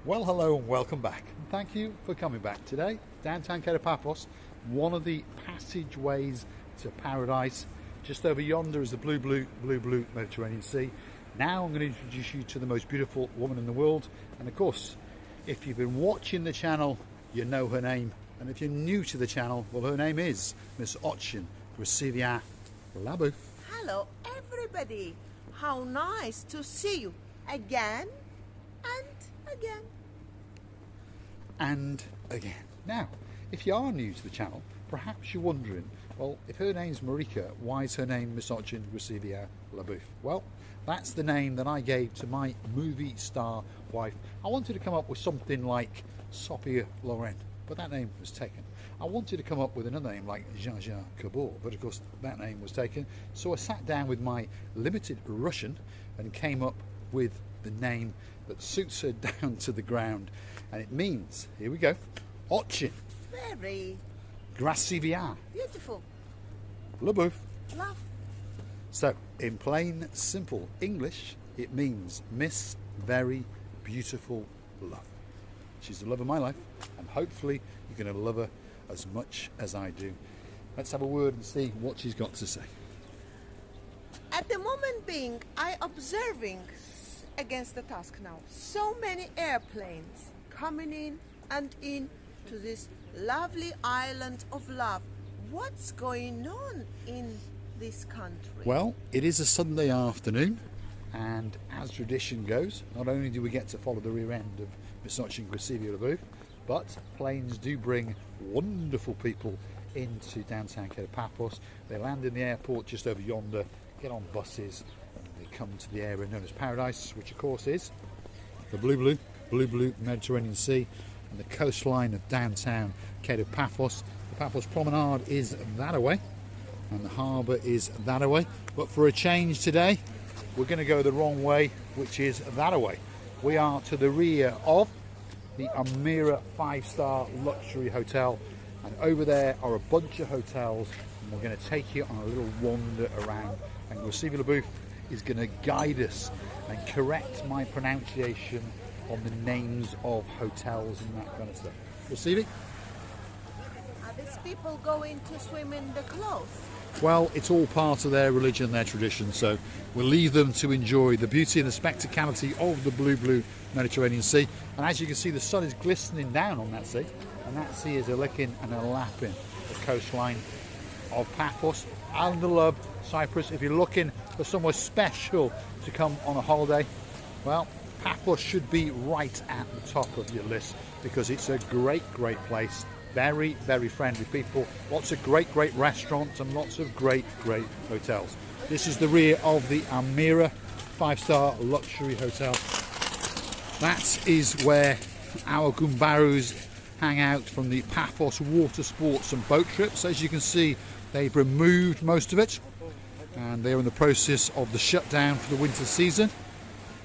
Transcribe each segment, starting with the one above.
Well, hello and welcome back. And thank you for coming back today. Downtown Paphos, one of the passageways to paradise. Just over yonder is the blue Mediterranean Sea. Now I'm going to introduce you to the most beautiful woman in the world. And of course, if you've been watching the channel, you know her name. And if you're new to the channel, well, her name is Miss Ochin Resivia Labu. Hello everybody. How nice to see you again and again. And again. Now, if you are new to the channel, perhaps you're wondering, well, if her name's Marika, why is her name Miss Ochin Resivia Labu? Well, that's the name that I gave to my movie star wife. I wanted to come up with something like Sophia Loren, but that name was taken. I wanted to come up with another name like Jean-Jacques Cabot, but of course that name was taken. So I sat down with my limited Russian and came up with the name that suits her down to the ground. And it means, here we go, Ochin. Very Grasivia. beautiful. Lubov. Love. So, in plain, simple English, it means Miss Very Beautiful Love. She's the love of my life, and hopefully you're going to love her as much as I do. Let's have a word and see what she's got to say. At the moment being, I observing against the task now. So many airplanes coming in and in to this lovely island of love. What's going on in this country? Well, it is a Sunday afternoon, and as tradition goes, not only do we get to follow the rear end of Miss Ochin Grasivia Labu, but planes do bring wonderful people into downtown Paphos. They land in the airport just over yonder, get on buses, and they come to the area known as Paradise, which of course is the blue Mediterranean Sea and the coastline of downtown Paphos. The Paphos Promenade is that away, and the harbour is that away. But for a change today, we're going to go the wrong way, which is that away. We are to the rear of the Amira 5-star luxury hotel, and over there are a bunch of hotels, and we're going to take you on a little wander around, and Resivia Labu is going to guide us and correct my pronunciation on the names of hotels and that kind of stuff. Resivia? Are these people going to swim in the clothes? Well, it's all part of their religion, their tradition, so we'll leave them to enjoy the beauty and the spectacality of the blue Mediterranean Sea. And as you can see, the sun is glistening down on that sea, and that sea is a licking and a lapping the coastline of Paphos, Island of Love, Cyprus. If you're looking for somewhere special to come on a holiday, well, Paphos should be right at the top of your list, because it's a great place. Very friendly people, lots of great restaurants, and lots of great hotels. This is the rear of the Amira 5-star luxury hotel. That is where our Gumbarus hang out from the Paphos water sports and boat trips. As you can see, they've removed most of it, and they're in the process of the shutdown for the winter season.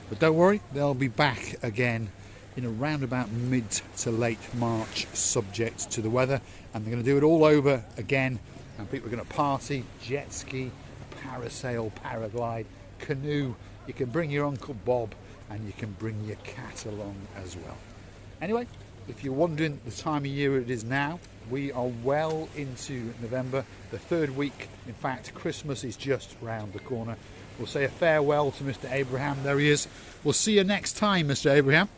But don't worry, they'll be back again in around about mid to late March, subject to the weather, and they're going to do it all over again, and people are going to party, jet ski, parasail, paraglide, canoe. You can bring your Uncle Bob, and you can bring your cat along as well. Anyway, if you're wondering the time of year it is now, we are well into November, the third week. In fact, Christmas is just round the corner. We'll say a farewell to Mr. Abraham. There he is. We'll see you next time, Mr. Abraham.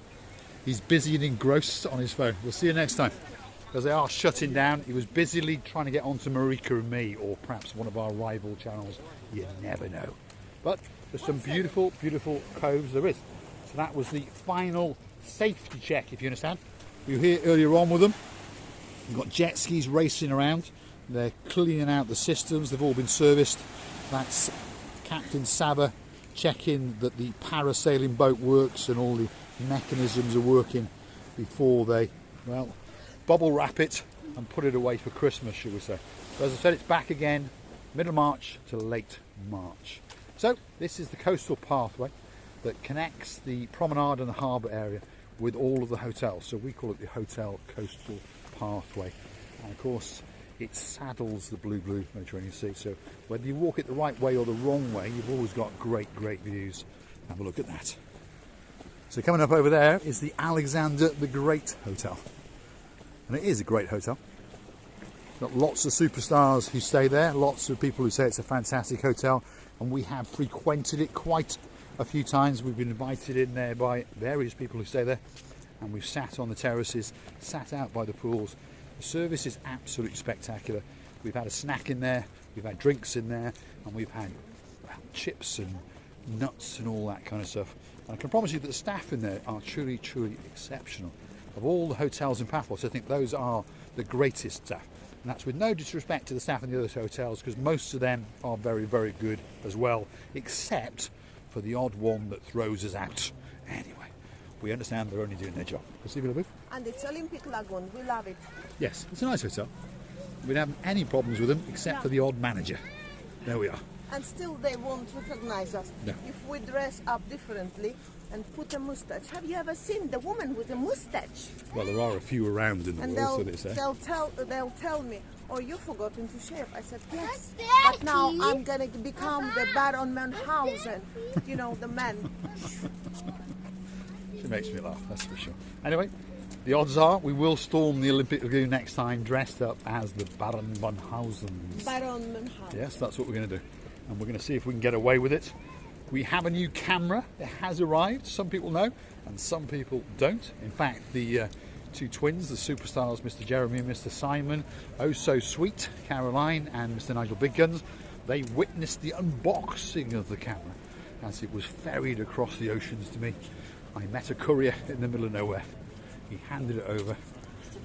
He's busy and engrossed on his phone. We'll see you next time, because they are shutting down. He was busily trying to get onto Marika and me, or perhaps one of our rival channels. You never know. But there's some beautiful coves there is. So that was the final safety check, if you understand. We were here earlier on with them. We've got jet skis racing around. They're cleaning out the systems. They've all been serviced. That's Captain Saba checking that the parasailing boat works and all the mechanisms are working before they, well, bubble wrap it and put it away for Christmas, shall we say. So as I said, it's back again, middle March to late March. So this is the coastal pathway that connects the promenade and the harbour area with all of the hotels. So we call it the Hotel Coastal Pathway. And of course, it saddles the blue Mediterranean Sea. So whether you walk it the right way or the wrong way, you've always got great views. Have a look at that. So coming up over there is the Alexander the Great Hotel. And it is a great hotel. Got lots of superstars who stay there, lots of people who say it's a fantastic hotel, and we have frequented it quite a few times. We've been invited in there by various people who stay there, and we've sat on the terraces, sat out by the pools. The service is absolutely spectacular. We've had a snack in there, we've had drinks in there, and we've had chips and nuts and all that kind of stuff. And I can promise you that the staff in there are truly exceptional. Of all the hotels in Paphos, I think those are the greatest staff. And that's with no disrespect to the staff in the other hotels, because most of them are very good as well, except for the odd one that throws us out. Anyway, we understand they're only doing their job. And it's Olympic Lagoon, we love it. Yes, it's a nice hotel. We don't have any problems with them, except for the odd manager. There we are. And still they won't recognize us. No. If we dress up differently and put a moustache. Have you ever seen the woman with a moustache? Well, there are a few around in the And world, so they say. they'll tell me, oh, you've forgotten to shave. I said, yes. But now I'm going to become the Baron Munchausen. You know, the man. She makes me laugh, that's for sure. Anyway, the odds are we will storm the Olympic Lagoon next time dressed up as the Baron Munchausen. Baron Munchausen. Yes, that's what we're going to do. And we're going to see if we can get away with it. We have a new camera. It has arrived. Some people know and some people don't. In fact, the two twins, the superstars, Mr. Jeremy and Mr. Simon, oh so sweet, Caroline and Mr. Nigel Big Guns, they witnessed the unboxing of the camera as it was ferried across the oceans to me. I met a courier in the middle of nowhere. He handed it over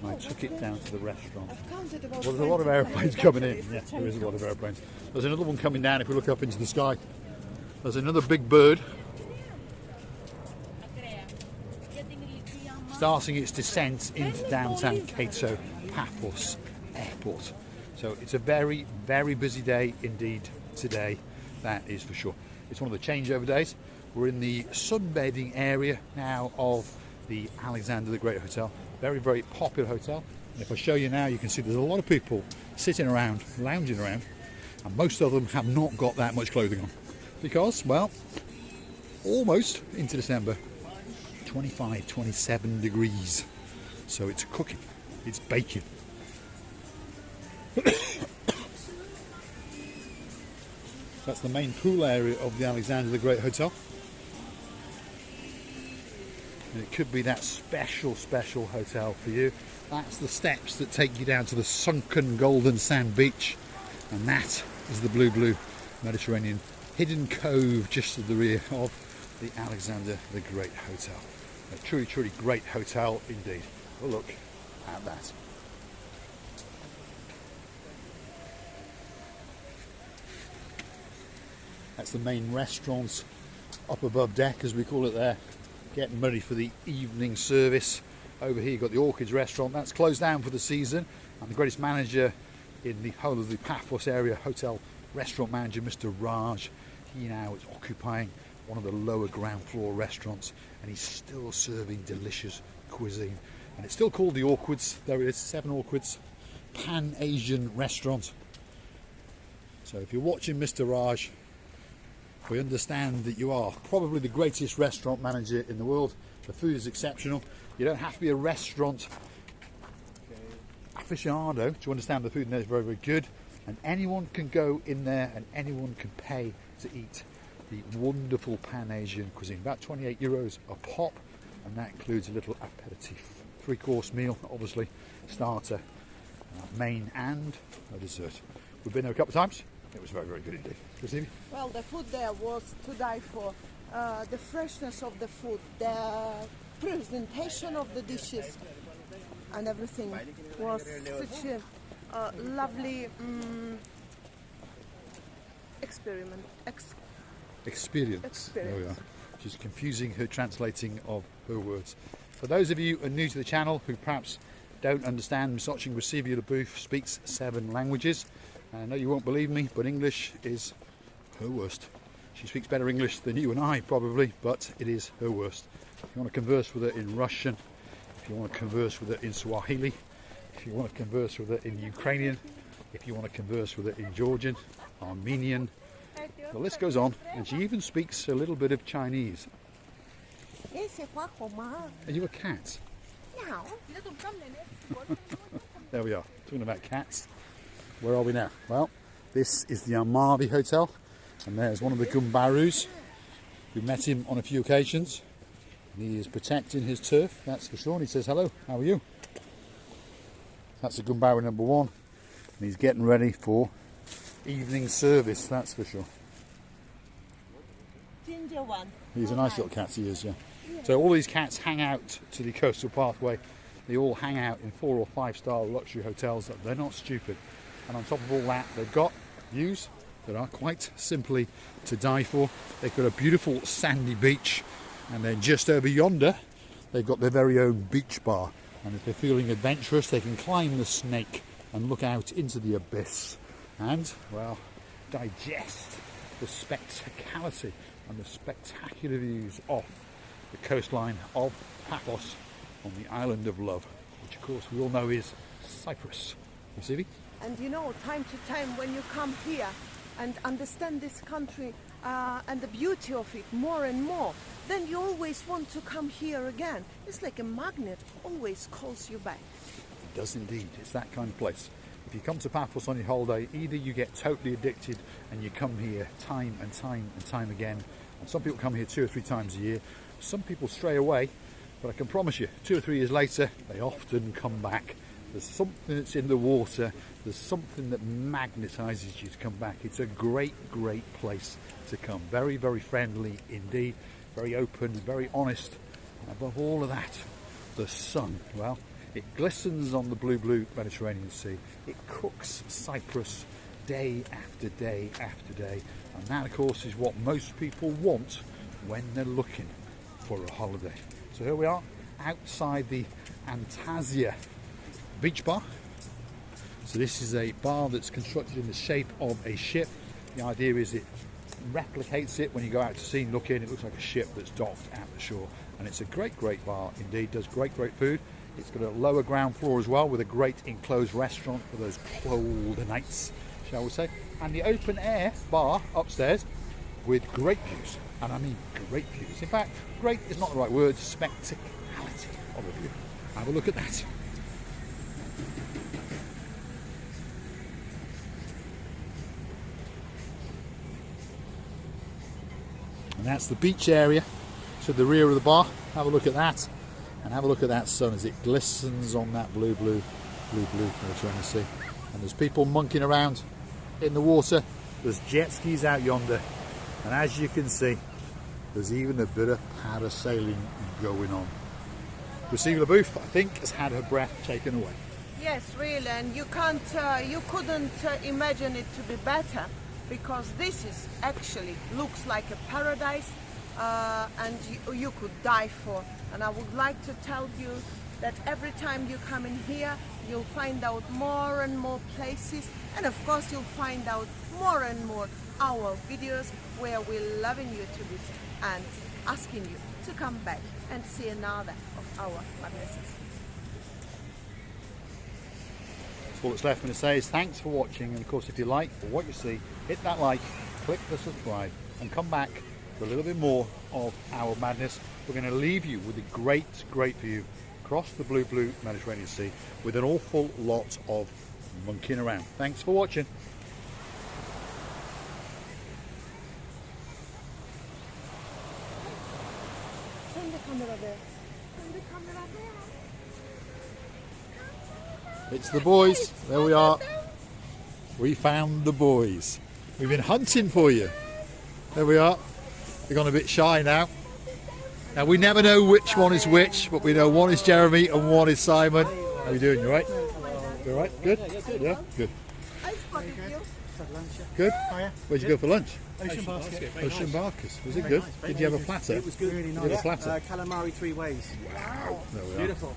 and I took it down to the restaurant. Well, there's a lot of airplanes coming in. Yeah, there is a lot of airplanes. There's another one coming down if we look up into the sky. There's another big bird starting its descent into downtown Kato Paphos Airport. So it's a very busy day indeed today, that is for sure. It's one of the changeover days. We're in the sunbathing area now of the Alexander the Great Hotel. Very popular hotel. And if I show you now, you can see there's a lot of people sitting around, lounging around, and most of them have not got that much clothing on. Because, well, almost into December, 25, 27 degrees. So it's cooking, it's baking. That's the main pool area of the Alexander the Great Hotel. And it could be that special hotel for you. That's the steps that take you down to the sunken golden sand beach. And that is the blue Mediterranean hidden cove just to the rear of the Alexander the Great Hotel. A truly great hotel indeed. Have a look at that. That's the main restaurant up above deck, as we call it there, getting ready for the evening service. Over here you've got the Orchids restaurant. That's closed down for the season, and the greatest manager in the whole of the Paphos area, hotel restaurant manager Mr. Raj, he now is occupying one of the lower ground floor restaurants, and he's still serving delicious cuisine. And it's still called the Orchids. There it is, 7 Orchids, Pan-Asian restaurant. So if you're watching Mr. Raj, we understand that you are probably the greatest restaurant manager in the world. The food is exceptional. You don't have to be a restaurant aficionado to understand the food in there is very good. And anyone can go in there and anyone can pay to eat the wonderful Pan-Asian cuisine. About 28 euros a pop, and that includes a little aperitif. 3-course meal, obviously, starter, main and a dessert. We've been there a couple of times. It was very good indeed. Christine? Well, the food there was to die for. The freshness of the food, the presentation of the dishes and everything was such a lovely experience. There we are. She's confusing her translating of her words. For those of you who are new to the channel who perhaps don't understand, Msoching Recevio Booth speaks 7 languages. I know you won't believe me, but English is her worst. She speaks better English than you and I probably, but it is her worst. If you want to converse with her in Russian, if you want to converse with her in Swahili, if you want to converse with her in Ukrainian, if you want to converse with her in Georgian, Armenian. The list goes on, and she even speaks a little bit of Chinese. Are you a cat? There we are, talking about cats. Where are we now? Well, this is the Armavi Hotel, and there's one of the Gumbarus. We met him on a few occasions. He is protecting his turf, that's for sure. And he says, hello, how are you? That's the Gumbaru number 1. And he's getting ready for evening service, that's for sure. Ginger one. He's a nice little cat, he is, yeah. So all these cats hang out to the coastal pathway. They all hang out in 4 or 5 star luxury hotels. They're not stupid. And on top of all that, they've got views that are quite simply to die for. They've got a beautiful sandy beach, and then just over yonder they've got their very own beach bar, and if they're feeling adventurous they can climb the snake and look out into the abyss and, well, digest the spectacality and the spectacular views off the coastline of Paphos on the island of love, which of course we all know is Cyprus. You see me? And you know, time to time when you come here and understand this country and the beauty of it more and more, then you always want to come here again. It's like a magnet, always calls you back. It does indeed. It's that kind of place. If you come to Paphos on your holiday, either you get totally addicted and you come here time and time and time again, and some people come here 2 or 3 times a year. Some people stray away, but I can promise you 2 or 3 years later they often come back. There's something that's in the water, there's something that magnetises you to come back. It's a great, great place to come. Very, very friendly indeed, very open, very honest. And above all of that, the sun, well, it glistens on the blue Mediterranean Sea. It cooks Cyprus day after day after day. And that, of course, is what most people want when they're looking for a holiday. So here we are, outside the Antalya beach bar. So this is a bar that's constructed in the shape of a ship. The idea is it replicates it when you go out to sea and look in. It looks like a ship that's docked at the shore, and it's a great bar indeed. Does great food. It's got a lower ground floor as well with a great enclosed restaurant for those cold nights, shall we say, and the open air bar upstairs with great views. And I mean great views. In fact, great is not the right word, spectacality of a view. Have a look at that. And that's the beach area to the rear of the bar. Have a look at that, and have a look at that sun as it glistens on that blue Mediterranean Sea. And there's people monkeying around in the water. There's jet skis out yonder, and as you can see, there's even a bit of parasailing going on. Lucille LaBouffe, I think, has had her breath taken away. Yes, really, and you couldn't imagine it to be better, because this is actually looks like a paradise, and you could die for. And I would like to tell you that every time you come in here, you'll find out more and more places, and of course you'll find out more and more our videos where we're loving you to bits and asking you to come back and see another of our madnesses. All that's left for me to say is thanks for watching, and of course if you like what you see, hit that like, click the subscribe, and come back for a little bit more of our madness. We're going to leave you with a great view across the blue Mediterranean Sea with an awful lot of monkeying around. Thanks for watching. Turn the camera there. Turn the camera there. It's the boys. There we are. We found the boys. We've been hunting for you. There we are. We've gone a bit shy now. Now we never know which one is which, but we know one is Jeremy and one is Simon. How are you doing? You alright? You alright? Good? Yeah? Good. I spotted you. Good? Oh, yeah. Where'd you go for lunch? Ocean basket. Ocean Barkers. Was it good? Did you have a platter? It was good. Really Did you have a nice. platter? Calamari 3 ways. Wow. There we are. Beautiful.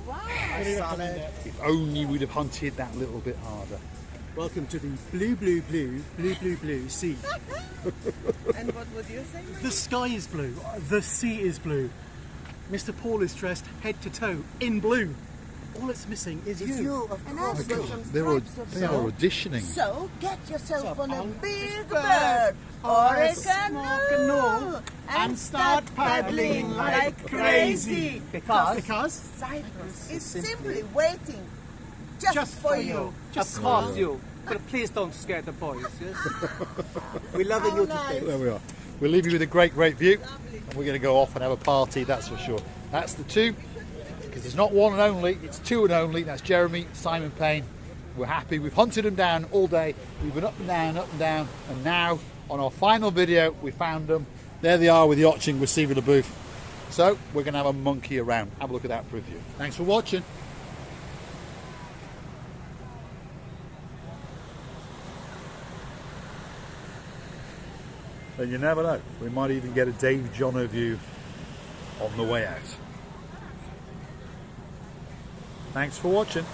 Wow. Nice salad. If only we'd have hunted that little bit harder. Welcome to the blue sea. And what would you say? The sky is blue. The sea is blue. Mr. Paul is dressed head to toe in blue. All it's missing is It's you. you, of Oh course. with some They stripes of are salt. auditioning. So get yourself on a on big bird bird or a small canoe and start paddling like crazy. Because Cyprus is simply waiting just for you. Just Of course you. But please don't scare the boys, yes? We're loving How you nice. today. There we are. We'll leave you with a great view. And we're going to go off and have a party, that's for sure. That's the two. Because there's not one and only, it's two and only. That's Jeremy, Simon Payne. We're happy. We've hunted them down all day. We've been up and down. And now, on our final video, we found them. There they are with the Oching receiving the booth. So, we're going to have a monkey around. Have a look at that for review. Thanks for watching. And you never know, we might even get a Dave Jono view on the way out. Thanks for watching.